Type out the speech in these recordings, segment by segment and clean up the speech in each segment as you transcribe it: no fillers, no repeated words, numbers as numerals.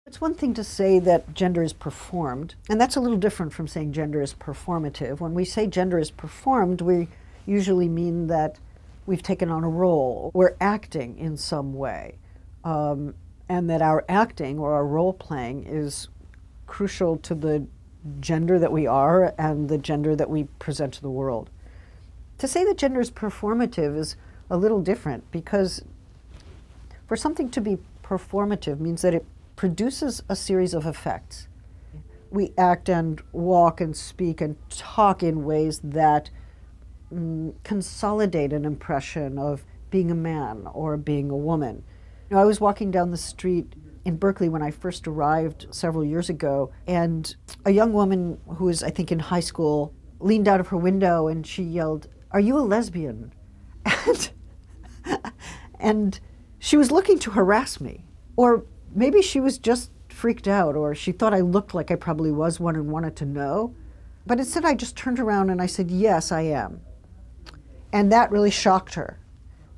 It's one thing to say that gender is performed, and that's a little different from saying gender is performative. When we say gender is performed, we usually mean that we've taken on a role, we're acting in some way, and that our acting or our role playing is crucial to the gender that we are and the gender that we present to the world. To say that gender is performative is a little different, because for something to be performative means that it produces a series of effects. We act and walk and speak and talk in ways that consolidate an impression of being a man or being a woman. You know, I was walking down the street in Berkeley when I first arrived several years ago, and a young woman who was, I think, in high school leaned out of her window and she yelled, "Are you a lesbian?" And she was looking to harass me. Or maybe she was just freaked out, or she thought I looked like I probably was one and wanted to know. But instead I just turned around and I said, "Yes, I am." And that really shocked her.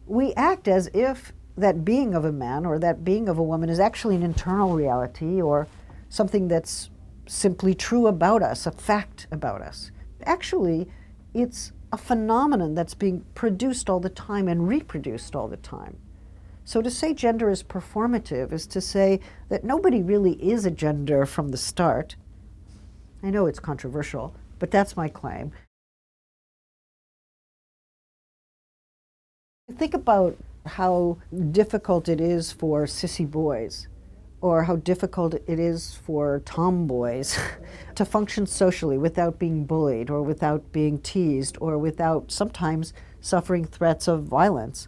We act as if that being of a man or that being of a woman is actually an internal reality or something that's simply true about us, a fact about us. Actually, it's a phenomenon that's being produced all the time and reproduced all the time. So to say gender is performative is to say that nobody really is a gender from the start. I know it's controversial, but that's my claim. Think about how difficult it is for sissy boys, or how difficult it is for tomboys to function socially without being bullied or without being teased or without sometimes suffering threats of violence.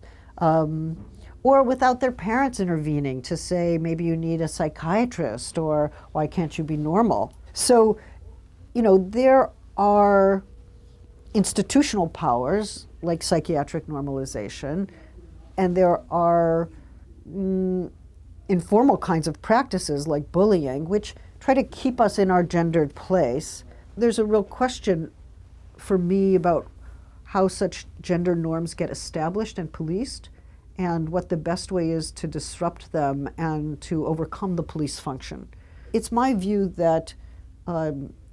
Or without their parents intervening to say, maybe you need a psychiatrist, or why can't you be normal? So, you know, there are institutional powers like psychiatric normalization, and there are informal kinds of practices like bullying, which try to keep us in our gendered place. There's a real question for me about how such gender norms get established and policed, and what the best way is to disrupt them and to overcome the police function. It's my view that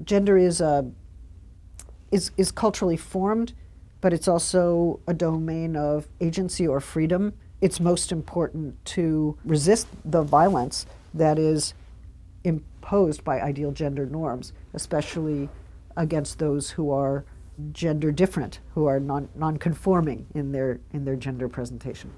gender is culturally formed, but it's also a domain of agency or freedom. It's most important to resist the violence that is imposed by ideal gender norms, especially against those who are gender different, who are non-conforming in their gender presentation.